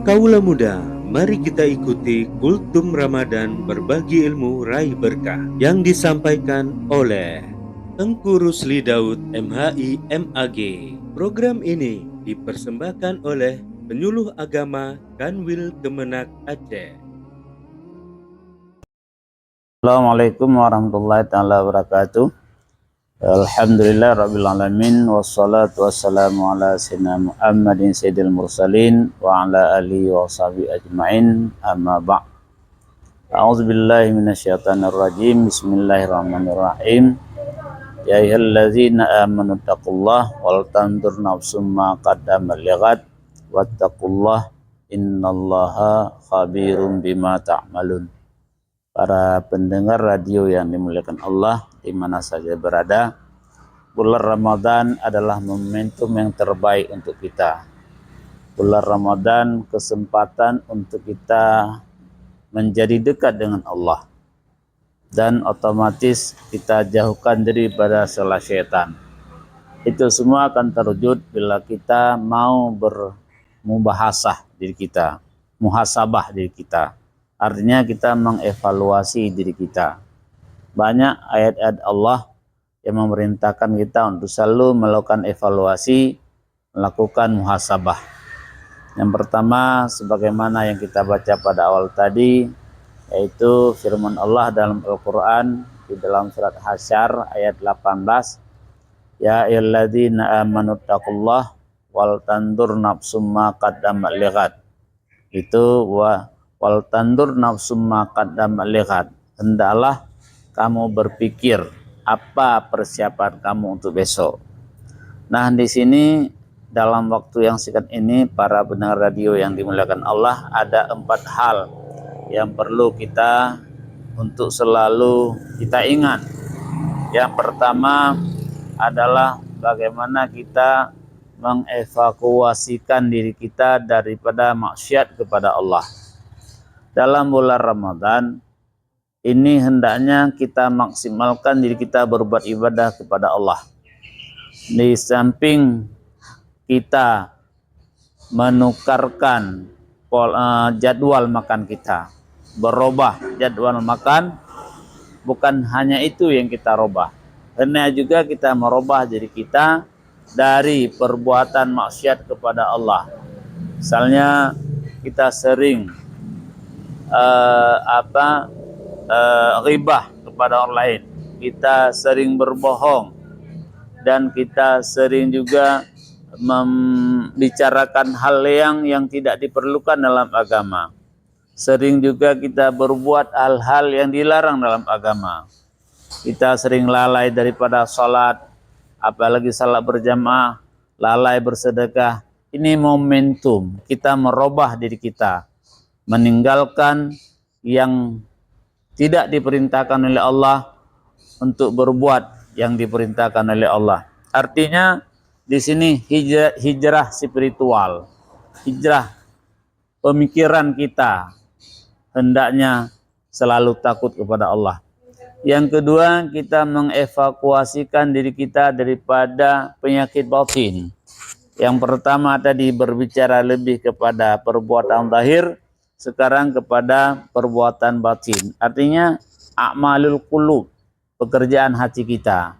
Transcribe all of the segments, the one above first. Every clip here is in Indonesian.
Kaulah muda, mari kita ikuti Kultum Ramadan berbagi ilmu raih berkah yang disampaikan oleh Tengku Rusli Daud MHI MAG. Program ini dipersembahkan oleh Penyuluh Agama Kanwil Kemenak Aceh. Assalamualaikum warahmatullahi taala wabarakatuh. Alhamdulillah rabbil alamin wassalatu wassalamu ala sayyidina Muhammadin sayyidil mursalin wa ala alihi wa sahbihi ajmain, amma ba'd. A'udzu billahi minasyaitonir rajim. Bismillahirrahmanirrahim. Ya ayyuhallazina amanu taqullaha wal tanzur nafsum ma qaddamat lighad wattaqullaha innallaha khabirum bima ta'malun. Para pendengar radio yang dimuliakan Allah di mana saja berada, bulan Ramadan adalah momentum yang terbaik untuk kita. Bulan Ramadan kesempatan untuk kita menjadi dekat dengan Allah dan otomatis kita jauhkan diri pada celah syaitan. Itu semua akan terwujud bila kita mau bermubahasah diri kita, muhasabah diri kita. Artinya kita mengevaluasi diri kita. Banyak ayat-ayat Allah yang memerintahkan kita untuk selalu melakukan evaluasi, melakukan muhasabah. Yang pertama, sebagaimana yang kita baca pada awal tadi, yaitu firman Allah dalam Al-Quran di dalam surat Hasyr ayat 18. Ya ayyuhalladzina amanu taqullaha wal tandur nafsum ma qaddamat lighad. Itu wal tandur nafsum ma qaddamat lighad. Hendaklah kamu berpikir apa persiapan kamu untuk besok. Nah, di sini dalam waktu yang singkat ini para pendengar radio yang dimuliakan Allah, ada 4 hal yang perlu kita untuk selalu kita ingat. Yang pertama adalah bagaimana kita mengevakuasikan diri kita daripada maksiat kepada Allah. Dalam bulan Ramadan ini hendaknya kita maksimalkan diri kita berbuat ibadah kepada Allah. Di samping kita menukarkan jadwal makan kita, berubah jadwal makan, bukan hanya itu yang kita rubah. Karena juga kita merubah diri kita dari perbuatan maksiat kepada Allah. Misalnya kita sering ghibah kepada orang lain, kita sering berbohong, dan kita sering juga membicarakan hal yang tidak diperlukan dalam agama. Sering juga kita berbuat hal-hal yang dilarang dalam agama. Kita sering lalai daripada salat, apalagi salat berjamaah, lalai bersedekah. Ini momentum kita merubah diri kita, meninggalkan yang tidak diperintahkan oleh Allah untuk berbuat yang diperintahkan oleh Allah. Artinya di sini hijrah spiritual, hijrah pemikiran kita hendaknya selalu takut kepada Allah. Yang kedua, kita mengevakuasikan diri kita daripada penyakit batin. Yang pertama tadi berbicara lebih kepada perbuatan zahir, sekarang kepada perbuatan batin. Artinya a'malul qulub, pekerjaan hati kita.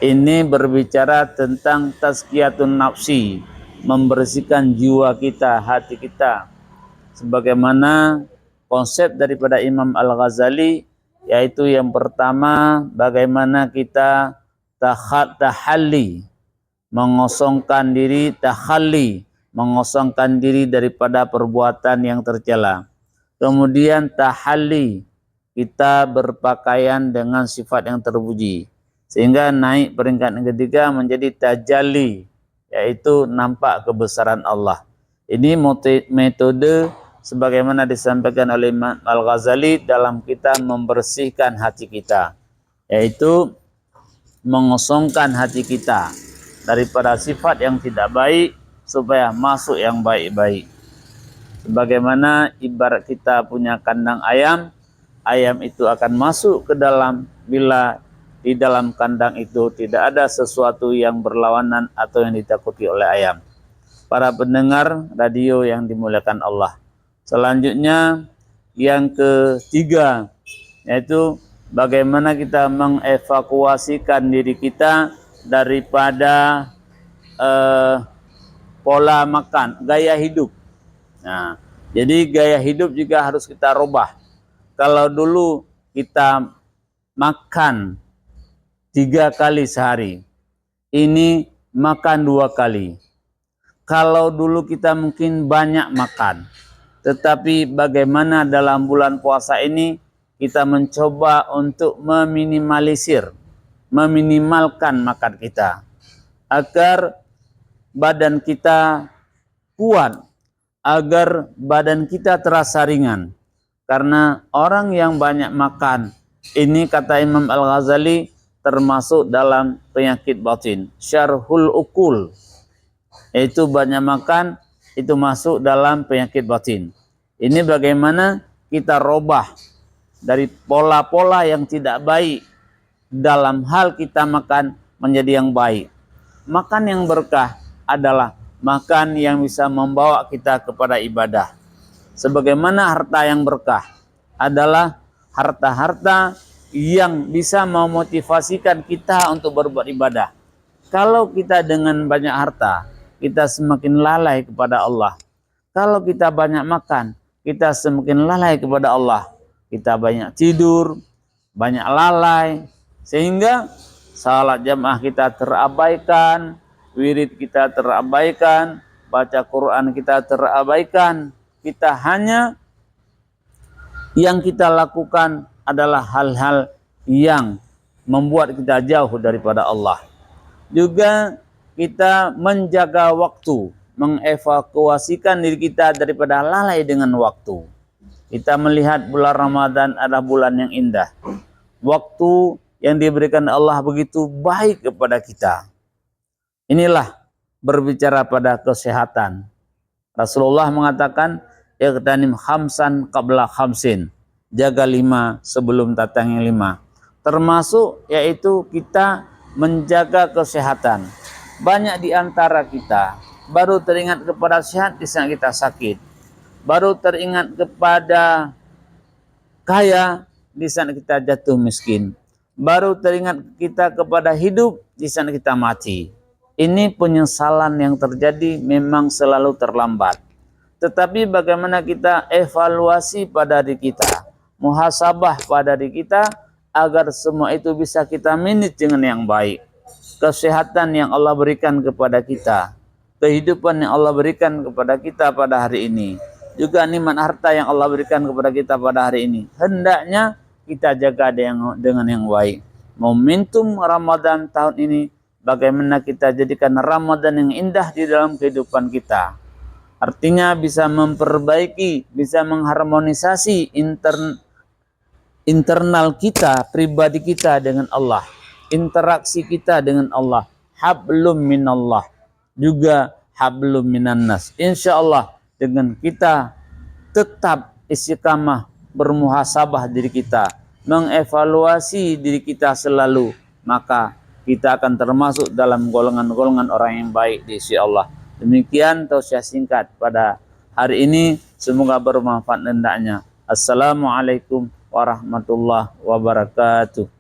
Ini berbicara tentang tazkiyatun nafsi, membersihkan jiwa kita, hati kita. Sebagaimana konsep daripada Imam Al-Ghazali, yaitu yang pertama bagaimana kita tahalli, mengosongkan diri, tahalli, mengosongkan diri daripada perbuatan yang tercela. Kemudian tahalli, kita berpakaian dengan sifat yang terpuji, sehingga naik peringkat yang ketiga menjadi tajalli, yaitu nampak kebesaran Allah. Ini metode sebagaimana disampaikan oleh Imam Al-Ghazali dalam kita membersihkan hati kita, yaitu mengosongkan hati kita daripada sifat yang tidak baik supaya masuk yang baik-baik. Sebagaimana ibarat kita punya kandang ayam, ayam itu akan masuk ke dalam bila di dalam kandang itu tidak ada sesuatu yang berlawanan atau yang ditakuti oleh ayam. Para pendengar radio yang dimuliakan Allah, Selanjutnya yang ketiga, yaitu bagaimana kita mengevakuasikan diri kita daripada pola makan, gaya hidup. Nah, jadi gaya hidup juga harus kita rubah. Kalau dulu kita makan 3 kali sehari, ini makan 2 kali. Kalau dulu kita mungkin banyak makan, tetapi bagaimana dalam bulan puasa ini kita mencoba untuk meminimalkan makan kita, agar badan kita kuat, agar badan kita terasa ringan. Karena orang yang banyak makan, ini kata Imam Al-Ghazali, termasuk dalam penyakit batin, syarhul ukul, yaitu banyak makan itu masuk dalam penyakit batin. Ini bagaimana kita robah dari pola-pola yang tidak baik dalam hal kita makan menjadi yang baik. Makan yang berkah adalah makan yang bisa membawa kita kepada ibadah. Sebagaimana harta yang berkah adalah harta-harta yang bisa memotivasikan kita untuk berbuat ibadah. Kalau kita dengan banyak harta, kita semakin lalai kepada Allah. Kalau kita banyak makan, kita semakin lalai kepada Allah. Kita banyak tidur, banyak lalai, sehingga salat jamaah kita terabaikan, wirid kita terabaikan, baca Quran kita terabaikan. Kita hanya yang kita lakukan adalah hal-hal yang membuat kita jauh daripada Allah. Juga kita menjaga waktu, mengevakuasikan diri kita daripada lalai dengan waktu. Kita melihat bulan Ramadan adalah bulan yang indah. Waktu yang diberikan Allah begitu baik kepada kita. Inilah berbicara pada kesehatan. Rasulullah mengatakan, iqtanim khamsan qabla khamsin. Jaga 5 sebelum datang yang 5. Termasuk yaitu kita menjaga kesehatan. Banyak di antara kita baru teringat kepada sehat di saat kita sakit. Baru teringat kepada kaya di saat kita jatuh miskin. Baru teringat kita kepada hidup di saat kita mati. Ini penyesalan yang terjadi memang selalu terlambat. Tetapi bagaimana kita evaluasi pada diri kita, muhasabah pada diri kita, agar semua itu bisa kita manage dengan yang baik. Kesehatan yang Allah berikan kepada kita, kehidupan yang Allah berikan kepada kita pada hari ini, juga nikmat harta yang Allah berikan kepada kita pada hari ini, hendaknya kita jaga dengan yang baik. Momentum Ramadan tahun ini, bagaimana kita jadikan Ramadan yang indah di dalam kehidupan kita. Artinya bisa memperbaiki, bisa mengharmonisasi internal kita, pribadi kita dengan Allah, interaksi kita dengan Allah, hablum minallah, juga hablum minannas. Insya Allah dengan kita tetap istiqamah bermuhasabah diri kita, mengevaluasi diri kita selalu, maka kita akan termasuk dalam golongan-golongan orang yang baik di sisi Allah. Demikian tausiah singkat pada hari ini, semoga bermanfaat hendaknya. Assalamualaikum warahmatullahi wabarakatuh.